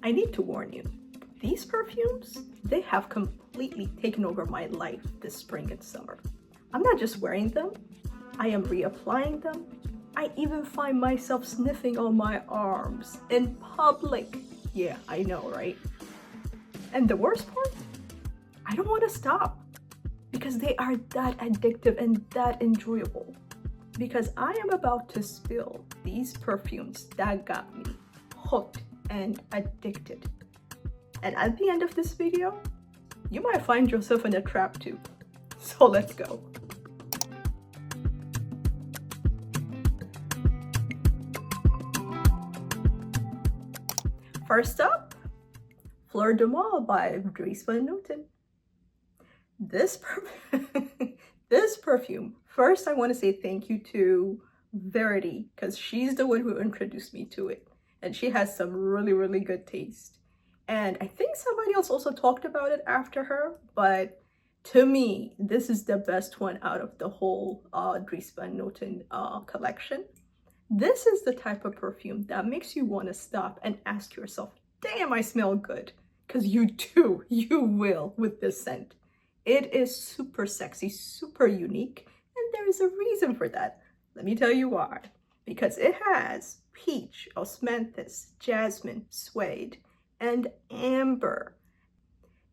I need to warn you, these perfumes, they have completely taken over my life this spring and summer. I'm not just wearing them, I am reapplying them. I even find myself sniffing on my arms in public. Yeah, I know, right? And the worst part, I don't want to stop because they are that addictive and that enjoyable. Because I am about to spill these perfumes that got me hooked and addicted. And at the end of this video, you might find yourself in a trap too. So let's go. First up, Fleur Du Mal by Jasmin Des Angels. This perfume, first I want to say thank you to Verity because she's the one who introduced me to it. And she has some really good taste. And I think somebody else also talked about it after her, but to me, this is the best one out of the whole Jasmin Des Angels collection. This is the type of perfume that makes you want to stop and ask yourself, damn, I smell good. Because you do, you will with this scent. It is super sexy, super unique, and there is a reason for that. Let me tell you why. Because it has peach, osmanthus, jasmine, suede, and amber.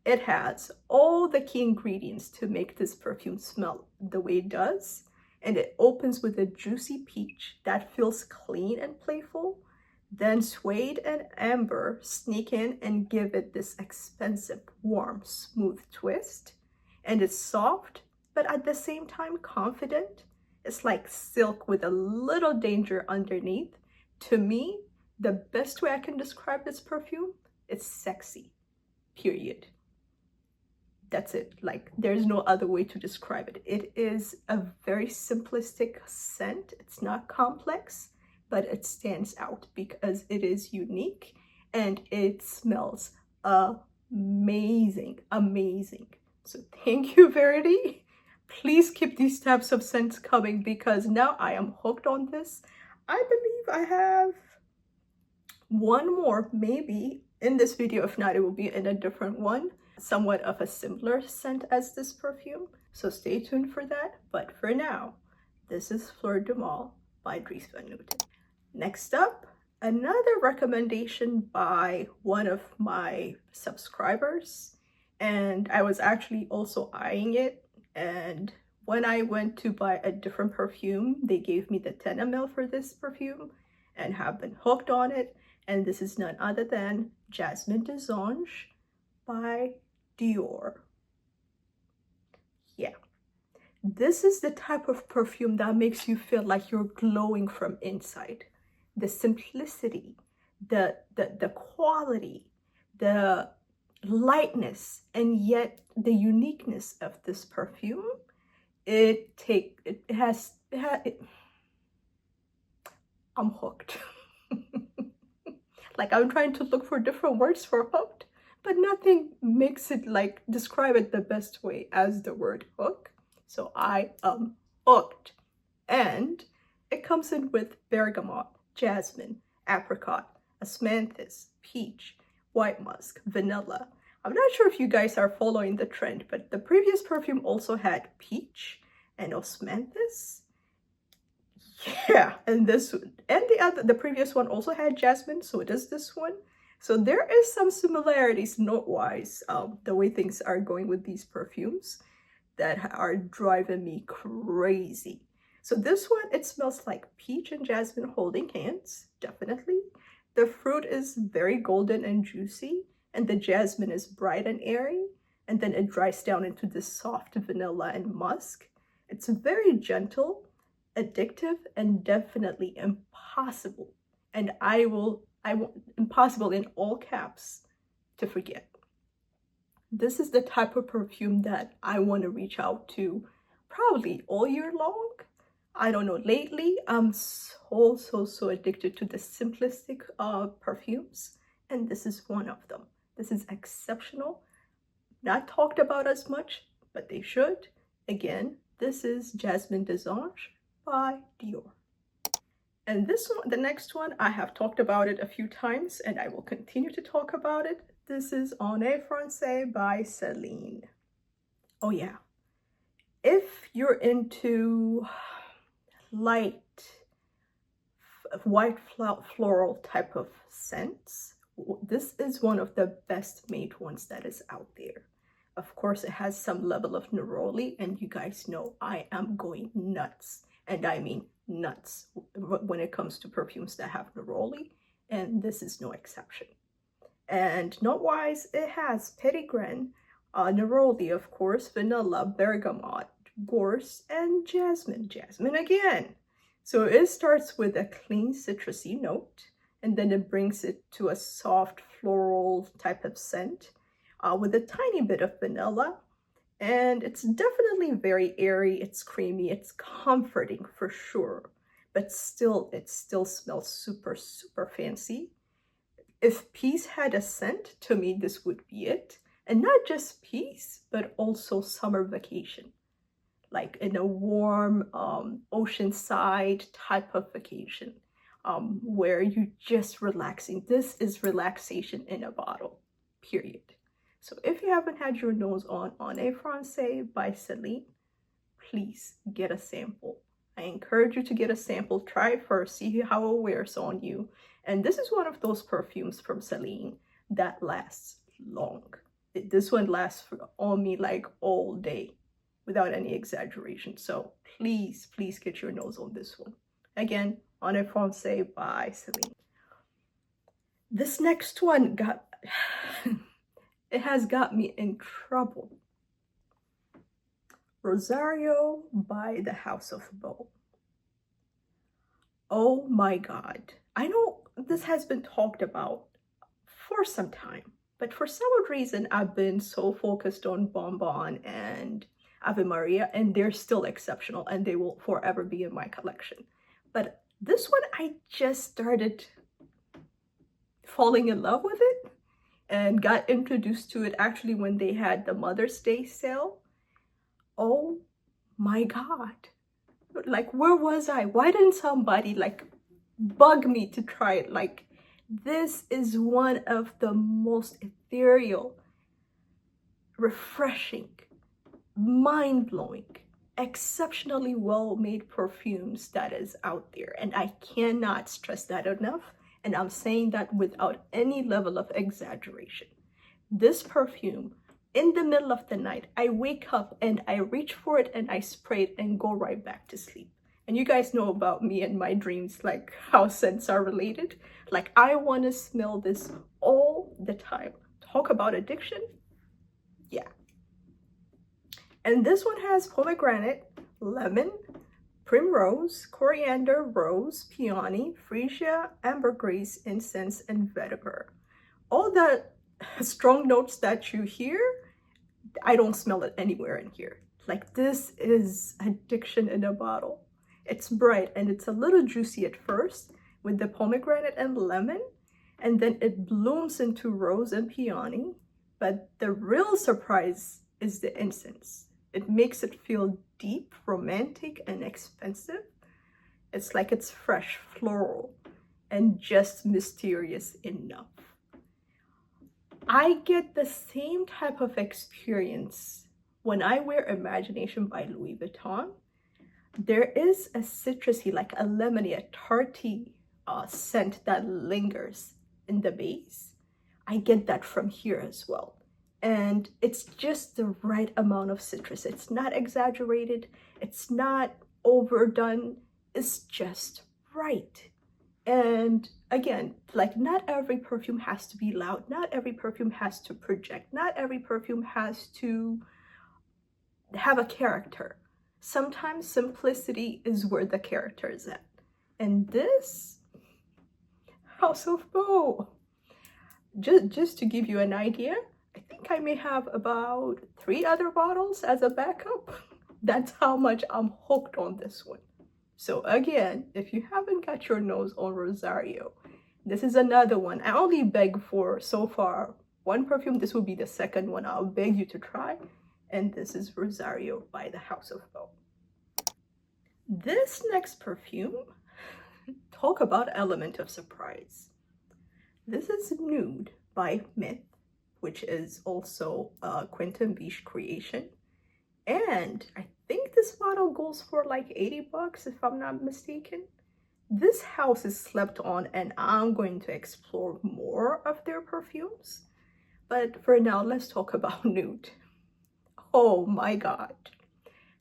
It has all the key ingredients to make this perfume smell the way it does. And it opens with a juicy peach that feels clean and playful. Then suede and amber sneak in and give it this expensive, warm, smooth twist. And it's soft, but at the same time confident. It's like silk with a little danger underneath. To me, the best way I can describe this perfume, it's sexy, period. That's it. Like, there's no other way to describe it. It is a very simplistic scent. It's not complex, but it stands out because it is unique and it smells amazing. So thank you, Verity. Please keep these types of scents coming because now I am hooked on this. I believe I have one more maybe in this video. If not, it will be in a different one. Somewhat of a similar scent as this perfume. So stay tuned for that. But for now, this is Fleur Du Mal by Jasmin Des Angels. Next up, another recommendation by one of my subscribers. And I was actually also eyeing it. And when I went to buy a different perfume, they gave me the 10 ml for this perfume and have been hooked on it. And this is none other than Jasmin Des Angels by Dior. Yeah, this is the type of perfume that makes you feel like you're glowing from inside. The simplicity, the quality, the lightness, and yet the uniqueness of this perfume. I'm hooked. Like, I'm trying to look for different words for hooked, but nothing makes it like describe it the best way as the word hook. So I am hooked. And it comes in with bergamot, jasmine, apricot, osmanthus, peach, white musk, vanilla. I'm not sure if you guys are following the trend, but the previous perfume also had peach and osmanthus. Yeah, and the previous one also had jasmine, so does this one. So there is some similarities note-wise, the way things are going with these perfumes that are driving me crazy. So this one, it smells like peach and jasmine holding hands, definitely. The fruit is very golden and juicy, and the jasmine is bright and airy, and then it dries down into this soft vanilla and musk. It's very gentle, addictive, and definitely impossible. And I want impossible in all caps to forget. This is the type of perfume that I want to reach out to probably all year long. I don't know, lately I'm so addicted to the simplistic perfumes, and this is one of them. This is exceptional, not talked about as much, but they should. Again, this is Jasmin Des Angels by Dior. And this one, the next one, I have talked about it a few times and I will continue to talk about it. This is En Français by Celine. Oh yeah. If you're into light, white floral type of scents, this is one of the best made ones that is out there. Of course, it has some level of neroli, and you guys know I am going nuts, and I mean nuts, when it comes to perfumes that have neroli, and this is no exception. And note-wise, it has petitgrain, neroli, of course, vanilla, bergamot, gorse, and jasmine. Jasmine again. So it starts with a clean citrusy note, and then it brings it to a soft floral type of scent with a tiny bit of vanilla. And it's definitely very airy, it's creamy, it's comforting for sure, but still, it still smells super, super fancy. If peace had a scent, to me, this would be it. And not just peace, but also summer vacation. Like in a warm oceanside type of vacation where you're just relaxing. This is relaxation in a bottle, period. So if you haven't had your nose on En Français by Celine, please get a sample. I encourage you to get a sample, try it first, see how it wears on you. And this is one of those perfumes from Celine that lasts long. This one lasts on me like all day without any exaggeration. So please, please get your nose on this one. Again, En Français by Celine. This next one it has got me in trouble. Rosario by the House of Bow. Oh my God. I know this has been talked about for some time, but for some odd reason, I've been so focused on Bonbon and Ave Maria, and they're still exceptional and they will forever be in my collection. But this one, I just started falling in love with it and got introduced to it actually when they had the Mother's Day sale. Oh my God. Like, where was I? Why didn't somebody like bug me to try it? Like, this is one of the most ethereal, refreshing, mind-blowing, exceptionally well-made perfumes that is out there. And I cannot stress that enough. And I'm saying that without any level of exaggeration. This perfume, in the middle of the night, I wake up and I reach for it and I spray it and go right back to sleep. And you guys know about me and my dreams, like how scents are related. Like, I want to smell this all the time. Talk about addiction. Yeah. And this one has pomegranate, lemon, primrose, coriander, rose, peony, freesia, ambergris, incense, and vetiver. All the strong notes that you hear, I don't smell it anywhere in here. Like, this is addiction in a bottle. It's bright and it's a little juicy at first with the pomegranate and lemon, and then it blooms into rose and peony. But the real surprise is the incense. It makes it feel deep, romantic, and expensive. It's like it's fresh, floral, and just mysterious enough. I get the same type of experience when I wear Imagination by Louis Vuitton. There is a citrusy, like a lemony, a tarty scent that lingers in the base. I get that from here as well. And it's just the right amount of citrus. It's not exaggerated. It's not overdone. It's just right. And again, like, not every perfume has to be loud. Not every perfume has to project. Not every perfume has to have a character. Sometimes simplicity is where the character is at. And this House of Bow, just to give you an idea, I think I may have about 3 other bottles as a backup. That's how much I'm hooked on this one. So again, if you haven't got your nose on Rosario, this is another one. I only beg for, so far, one perfume. This will be the second one I'll beg you to try. And this is Rosario by the House of Bow. This next perfume, talk about element of surprise. This is Nude by Myth, which is also a Quentin Beach creation. And I think this bottle goes for like 80 bucks if I'm not mistaken. This house is slept on and I'm going to explore more of their perfumes. But for now, let's talk about Nude. Oh my God.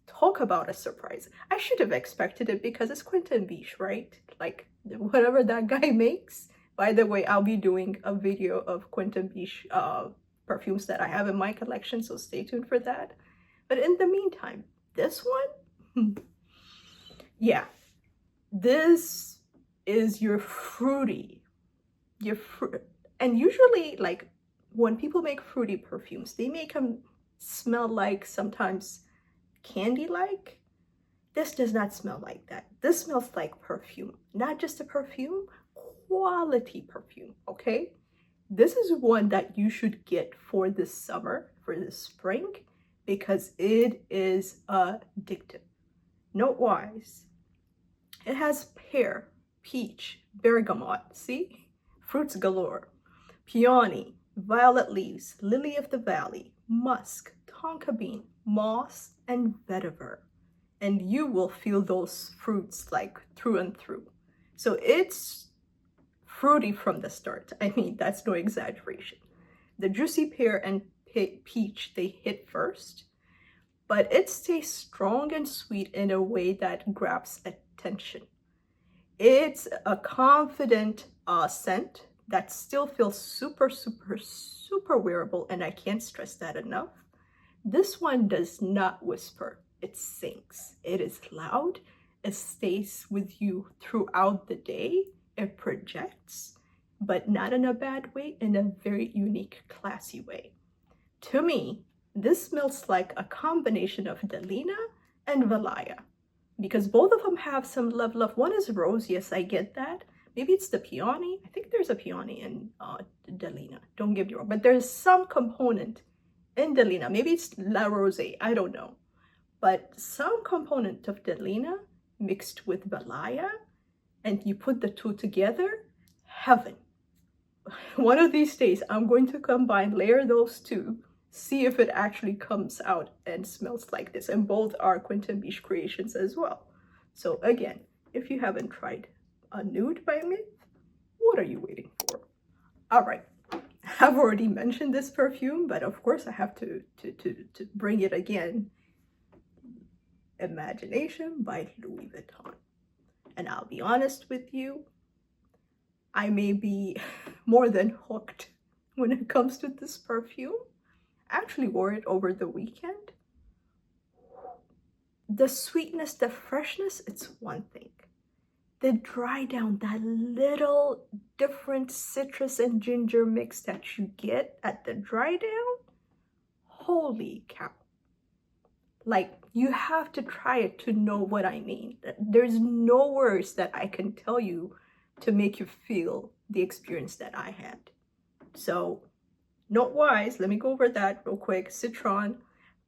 Talk about a surprise. I should have expected it because it's Quentin Beach, right? Like whatever that guy makes. By the way, I'll be doing a video of Quentin Beach perfumes that I have in my collection, so stay tuned for that. But in the meantime, this one, yeah, this is your fruity, and usually like when people make fruity perfumes, they make them smell like sometimes candy-like. This does not smell like that. This smells like perfume, not just a perfume, quality perfume, okay? This is one that you should get for this summer, for this spring, because it is addictive. Note-wise, it has pear, peach, bergamot, see? Fruits galore, peony, violet leaves, lily of the valley, musk, tonka bean, moss, and vetiver. And you will feel those fruits like through and through. So it's fruity from the start. I mean, that's no exaggeration. The juicy pear and peach, they hit first, but it stays strong and sweet in a way that grabs attention. It's a confident scent that still feels super, super, super wearable, and I can't stress that enough. This one does not whisper, it sings. It is loud, it stays with you throughout the day, it projects, but not in a bad way, in a very unique, classy way. To me, this smells like a combination of Delina and Valaya, because both of them have some level of, one is rose, yes, I get that. Maybe it's the peony. I think there's a peony in Delina, don't get me wrong, but there's some component in Delina. Maybe it's La Rose, I don't know. But some component of Delina mixed with Valaya, and you put the two together, heaven. One of these days, I'm going to combine, layer those two, see if it actually comes out and smells like this. And both are Quentin Beach creations as well. So again, if you haven't tried a Nude by Myth, what are you waiting for? All right, I've already mentioned this perfume, but of course I have to bring it again. Imagination by Louis Vuitton. And I'll be honest with you, I may be more than hooked when it comes to this perfume. I actually wore it over the weekend. The sweetness, the freshness, it's one thing. The dry down, that little different citrus and ginger mix that you get at the dry down, holy cow. Like, you have to try it to know what I mean. There's no words that I can tell you to make you feel the experience that I had. So, note-wise, let me go over that real quick. Citron,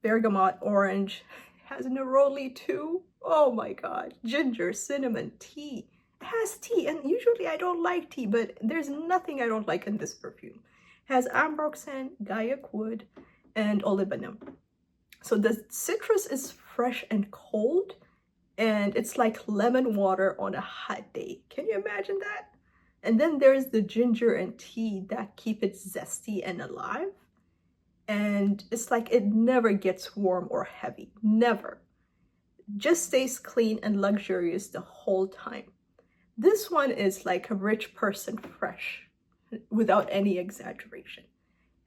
bergamot, orange, has Neroli too. Oh my God, ginger, cinnamon, tea. It has tea, and usually I don't like tea, but there's nothing I don't like in this perfume. It has ambroxan, gaiac wood, and olibanum. So the citrus is fresh and cold, and it's like lemon water on a hot day. Can you imagine that? And then there's the ginger and tea that keep it zesty and alive. And it's like it never gets warm or heavy, never. Just stays clean and luxurious the whole time. This one is like a rich person fresh, without any exaggeration.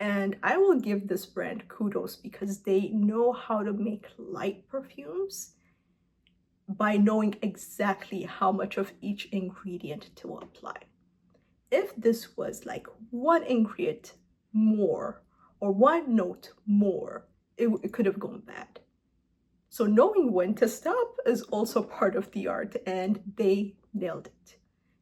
And I will give this brand kudos because they know how to make light perfumes by knowing exactly how much of each ingredient to apply. If this was like one ingredient more or one note more, it could have gone bad. So knowing when to stop is also part of the art, and they nailed it.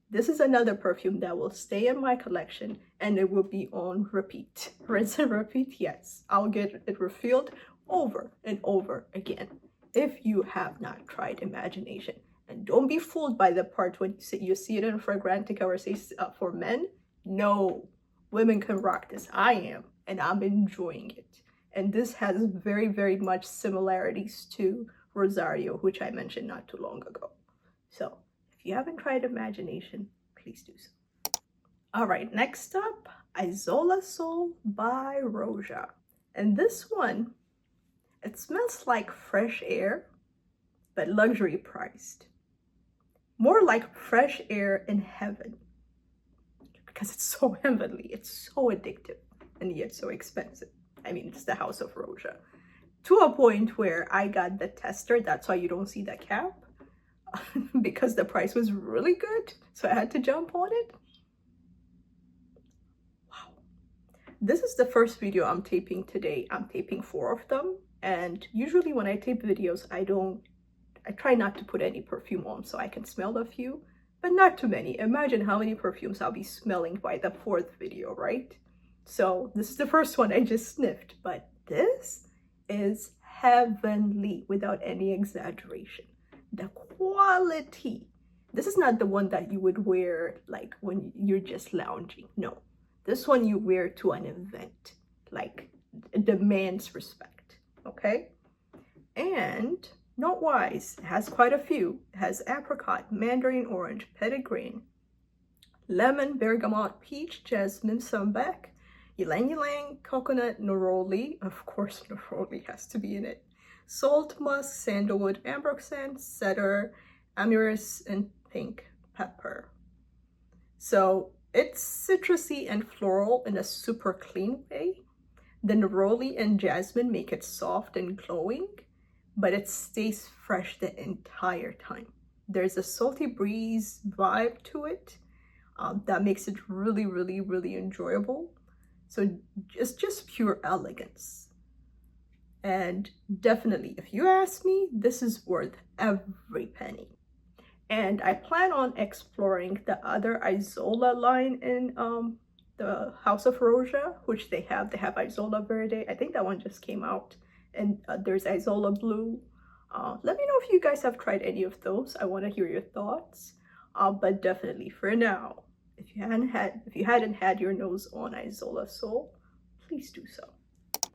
This is another perfume that will stay in my collection, and it will be on repeat. Rinse and repeat, yes. I'll get it refilled over and over again. If you have not tried Imagination, And don't be fooled by the part when you see it in Fragrantica or say for men. No, women can rock this. I am, and I'm enjoying it. And this has very, very much similarities to Rosario, which I mentioned not too long ago. So if you haven't tried Imagination, please do so. All right, next up, Isola Sol by Roja. And this one, it smells like fresh air, but luxury priced. More like fresh air in heaven, because it's so heavenly, it's so addictive, and yet so expensive. I mean, it's the House of Roja. To a point where I got the tester, that's why you don't see the cap, because the price was really good, so I had to jump on it. Wow. This is the first video I'm taping today. I'm taping 4 of them, and usually when I tape videos, I try not to put any perfume on so I can smell a few, but not too many. Imagine how many perfumes I'll be smelling by the 4th video, right? So this is the first one I just sniffed, but this is heavenly without any exaggeration. The quality. This is not the one that you would wear like when you're just lounging. No, this one you wear to an event, like it demands respect, okay? And note-wise, it has quite a few. It has apricot, mandarin orange, petitgrain, lemon, bergamot, peach, jasmine, sambac, ylang ylang, coconut, neroli. Of course, neroli has to be in it. Salt, musk, sandalwood, ambroxan, cedar, amyris, and pink pepper. So it's citrusy and floral in a super clean way. The neroli and jasmine make it soft and glowing, but it stays fresh the entire time. There's a salty breeze vibe to it that makes it really, really, really enjoyable. So it's just pure elegance. And definitely, if you ask me, this is worth every penny. And I plan on exploring the other Isola line in the House of Roja, which they have Isola Verde. I think that one just came out. And there's Isola Blue. Let me know if you guys have tried any of those. I want to hear your thoughts. But definitely for now, if you hadn't had your nose on Isola Sol, please do so.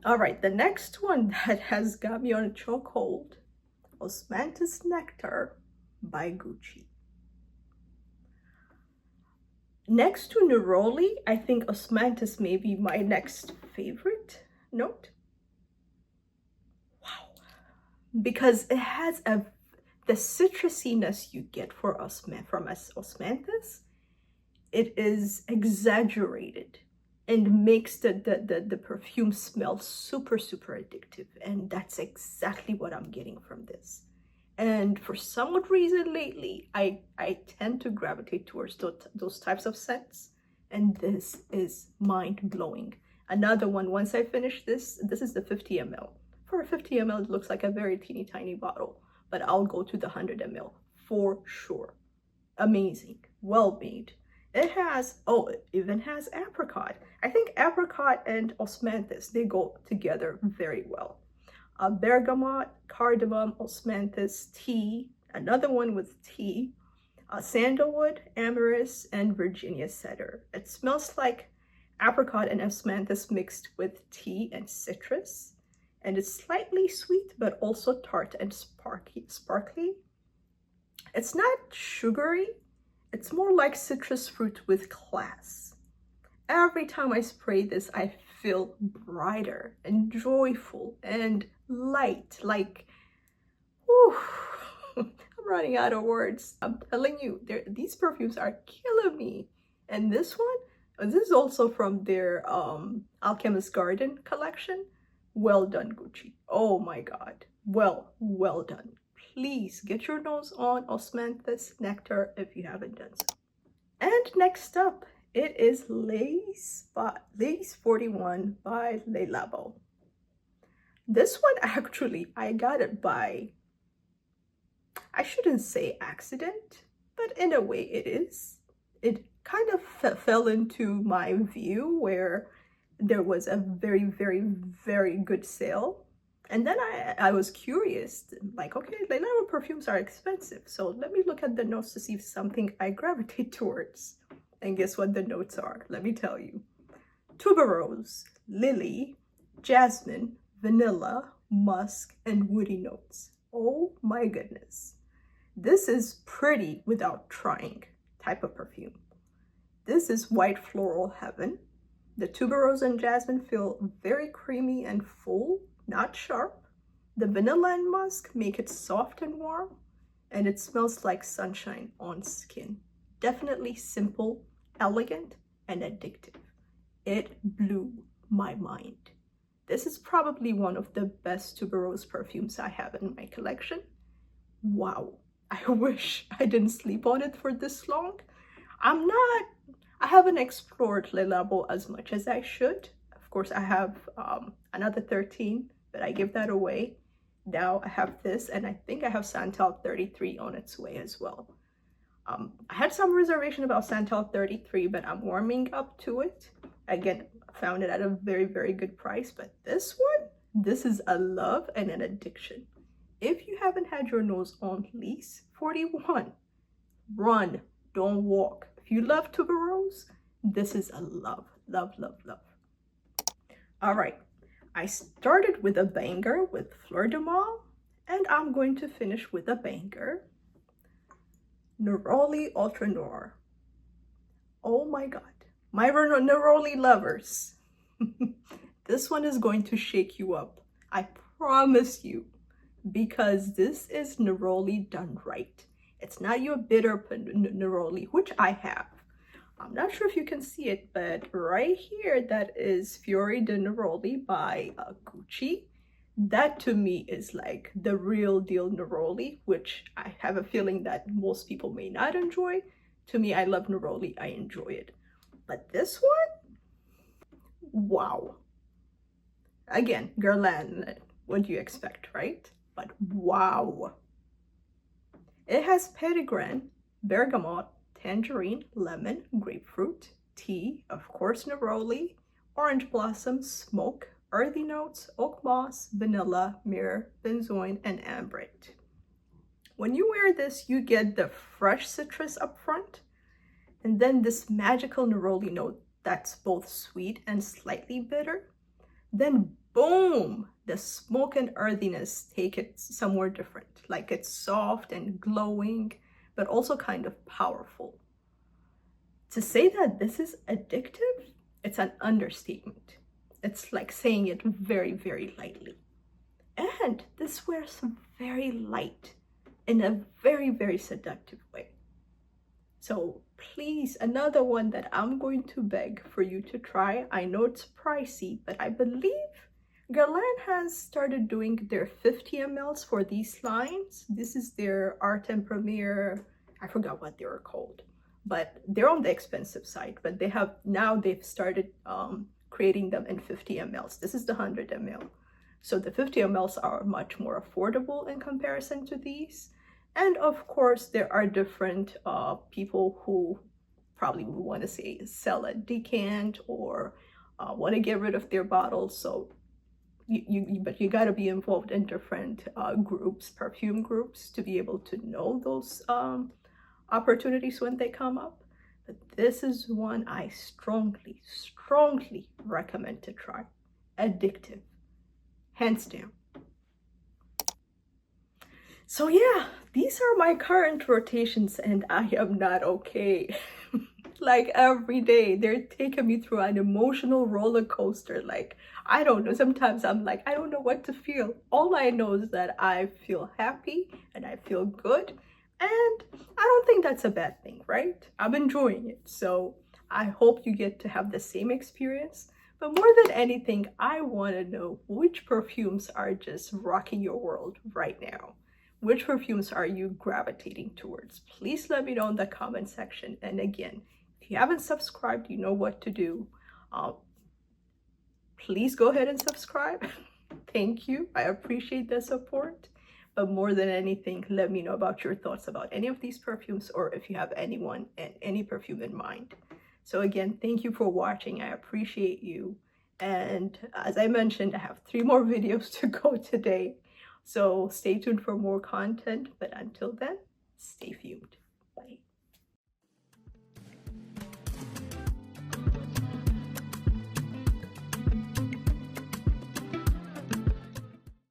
All right, the next one that has got me on a chokehold, Osmanthus Nectar by Gucci. Next to Neroli, I think Osmanthus may be my next favorite note. Because it has the citrusiness you get from Osmanthus, it is exaggerated and makes the perfume smell super, super addictive. And that's exactly what I'm getting from this. And for some odd reason lately, I tend to gravitate towards those types of scents. And this is mind-blowing. Another one, once I finish this is the 50 ml. For a 50 ml, it looks like a very teeny tiny bottle, but I'll go to the 100 ml for sure. Amazing, well made. It even has apricot. I think apricot and Osmanthus, they go together very well. Bergamot, cardamom, Osmanthus, tea, another one with tea, sandalwood, amyris, and Virginia cedar. It smells like apricot and Osmanthus mixed with tea and citrus. And it's slightly sweet, but also tart and sparkly. It's not sugary. It's more like citrus fruit with class. Every time I spray this, I feel brighter and joyful and light. Like, whew, I'm running out of words. I'm telling you, these perfumes are killing me. And this one, this is also from their Alchemist Garden collection. Well done, Gucci. Oh my God. Well done. Please get your nose on Osmanthus Nectar if you haven't done so. And next up, it is Lace 41 by Le Labo. This one, actually, I got it by, I shouldn't say accident, but in a way it is. It kind of fell into my view where there was a very, very, very good sale. And then I was curious, like, okay, Leila perfumes are expensive, so let me look at the notes to see if something I gravitate towards. And guess what the notes are? Let me tell you. Tuberose, lily, jasmine, vanilla, musk, and woody notes. Oh my goodness. This is pretty without trying type of perfume. This is white floral heaven. The tuberose and jasmine feel very creamy and full, not sharp. The vanilla and musk make it soft and warm, and it smells like sunshine on skin. Definitely simple, elegant, and addictive. It blew my mind. This is probably one of the best tuberose perfumes I have in my collection. Wow, I wish I didn't sleep on it for this long. I haven't explored Le Labo as much as I should. Of course, I have another 13, but I give that away. Now I have this, and I think I have Santal 33 on its way as well. I had some reservation about Santal 33, but I'm warming up to it. Again, I found it at a very, very good price, but this one, this is a love and an addiction. If you haven't had your nose on lease 41, run, don't walk. If you love tuberose, this is a love, love, love, love. All right, I started with a banger with Fleur Du Mal, and I'm going to finish with a banger. Neroli Outrenoir. Oh my God, my Neroli lovers. This one is going to shake you up. I promise you, because this is Neroli done right. It's not your bitter Neroli, which I have. I'm not sure if you can see it, but right here, that is Fiori de Neroli by Gucci. That to me is like the real deal Neroli, which I have a feeling that most people may not enjoy. To me, I love Neroli, I enjoy it. But this one, wow. Again, Guerlain, what do you expect, right? But wow. It has petitgrain, bergamot, tangerine, lemon, grapefruit, tea, of course neroli, orange blossom, smoke, earthy notes, oak moss, vanilla, myrrh, benzoin, and ambrette. When you wear this, you get the fresh citrus up front, and then this magical neroli note that's both sweet and slightly bitter. Then boom, the smoke and earthiness take it somewhere different. Like it's soft and glowing, but also kind of powerful. To say that this is addictive, it's an understatement. It's like saying it very, very lightly. And this wears very light in a very, very seductive way. So please, another one that I'm going to beg for you to try. I know it's pricey, but I believe Guerlain has started doing their 50 mLs for these lines. This is their Art and Premiere. I forgot what they were called, but they're on the expensive side. But they've started creating them in 50 mLs. This is the 100 ml. So the 50 mLs are much more affordable in comparison to these. And of course, there are different people who probably would want to say sell a decant or want to get rid of their bottles. So but you got to be involved in different groups, perfume groups, to be able to know those opportunities when they come up. But this is one I strongly, strongly recommend to try. Addictive, hands down. So yeah, these are my current rotations, and I am not okay. Like every day, they're taking me through an emotional roller coaster. Like, I don't know, sometimes I'm like, I don't know what to feel. All I know is that I feel happy and I feel good. And I don't think that's a bad thing, right? I'm enjoying it. So I hope you get to have the same experience. But more than anything, I want to know which perfumes are just rocking your world right now. Which perfumes are you gravitating towards? Please let me know in the comment section. And again, if you haven't subscribed, you know what to do. Please go ahead and subscribe. Thank you. I appreciate the support. But more than anything, let me know about your thoughts about any of these perfumes, or if you have anyone and any perfume in mind. So again, thank you for watching. I appreciate you. And as I mentioned, I have 3 more videos to go today. So stay tuned for more content. But until then, stay fumed.